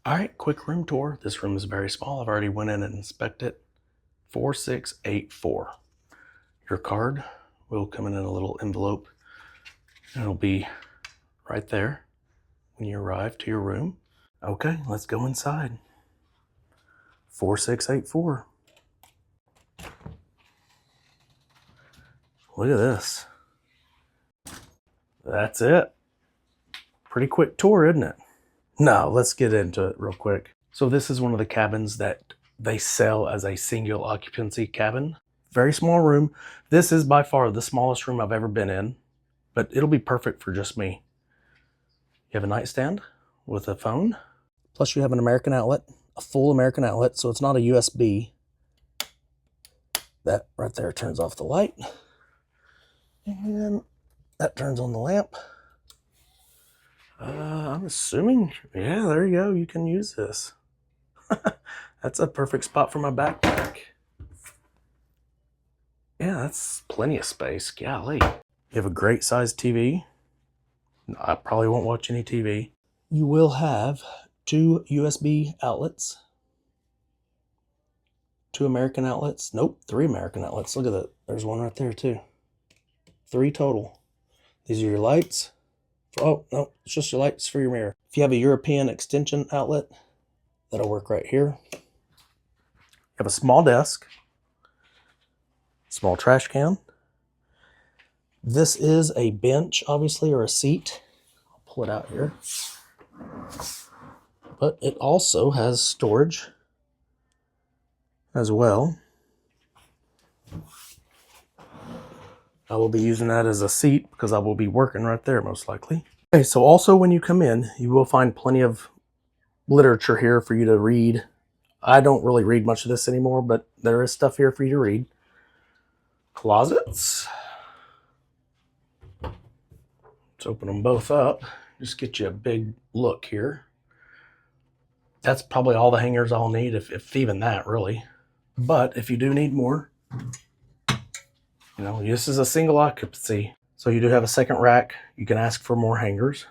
All right, quick room tour. This room is very small. I've already went in and inspected it. 4684. Your card will come in a little envelope. It'll be right there when you arrive to your room. Okay, let's go inside. 4684. Look at this. That's it. Pretty quick tour, isn't it? Now, let's get into it real quick. So this is one of the cabins that they sell as a single occupancy cabin. Very small room. This is by far the smallest room I've ever been in, but it'll be perfect for just me. You have a nightstand with a phone. Plus you have an American outlet, a full American outlet, so it's not a USB. That right there turns off the light. And that turns on the lamp. I'm assuming, yeah, there you go. You can use this. That's a perfect spot for my backpack. Yeah, that's plenty of space. Golly. You have a great sized TV. I probably won't watch any TV. You will have 2 USB outlets. 2 American outlets. Nope, 3 American outlets. Look at that. There's one right there too. 3 total. These are your lights. Oh, no, it's just your lights for your mirror. If you have a European extension outlet, that'll work right here. You have a small desk, small trash can. This is a bench, obviously, or a seat. I'll pull it out here. But it also has storage as well. I will be using that as a seat because I will be working right there most likely. Okay, so also when you come in, you will find plenty of literature here for you to read. I don't really read much of this anymore, but there is stuff here for you to read. Closets. Let's open them both up. Just get you a big look here. That's probably all the hangers I'll need, if even that, really. But if you do need more, you know, this is a single occupancy, so you do have a second rack. You can ask for more hangers.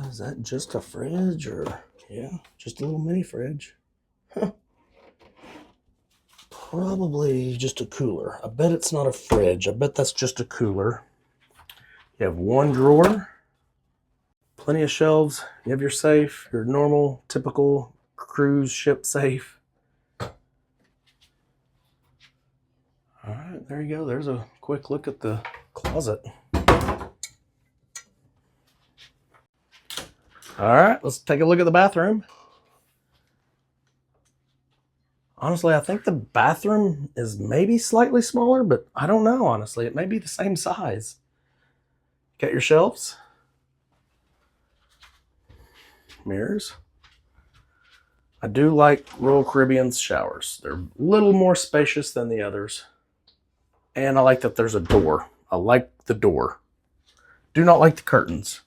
Is that just a fridge or, yeah, just a little mini fridge? Huh. Probably just a cooler. I bet it's not a fridge. I bet that's just a cooler. You have 1 drawer, plenty of shelves. You have your safe, your normal, typical cruise ship safe. All right, there you go. There's a quick look at the closet. All right, let's take a look at the bathroom. Honestly, I think the bathroom is maybe slightly smaller, but I don't know, honestly. It may be the same size. Got your shelves. Mirrors. I do like Royal Caribbean's showers. They're a little more spacious than the others. And I like that there's a door. I like the door. Do not like the curtains.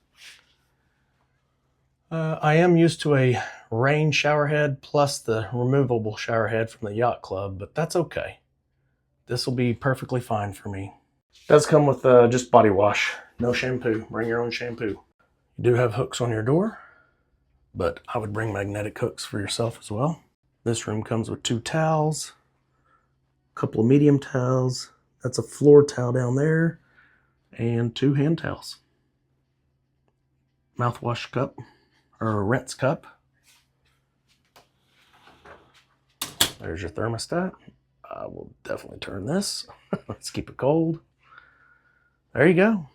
I am used to a rain shower head plus the removable shower head from the yacht club, but that's okay. This will be perfectly fine for me. It does come with just body wash. No shampoo. Bring your own shampoo. You do have hooks on your door, but I would bring magnetic hooks for yourself as well. This room comes with 2 towels, a couple of medium towels. That's a floor towel down there, and 2 hand towels. Mouthwash cup, or a rinse cup. There's your thermostat. I will definitely turn this. Let's keep it cold. There you go.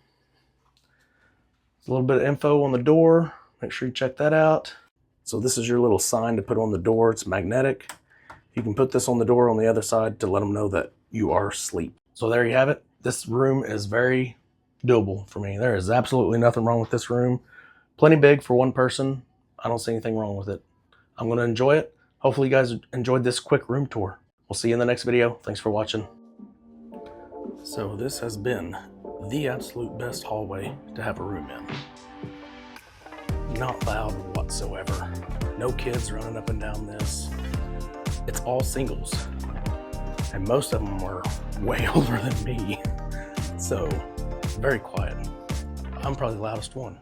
There's a little bit of info on the door. Make sure you check that out. So this is your little sign to put on the door. It's magnetic. You can put this on the door on the other side to let them know that you are asleep. So there you have it. This room is very doable for me. There is absolutely nothing wrong with this room. Plenty big for 1 person. I don't see anything wrong with it. I'm going to enjoy it. Hopefully you guys enjoyed this quick room tour. We'll see you in the next video. Thanks for watching. So this has been the absolute best hallway to have a room in. Not loud whatsoever. No kids running up and down this. It's all singles. And most of them were way older than me. So very quiet. I'm probably the loudest one.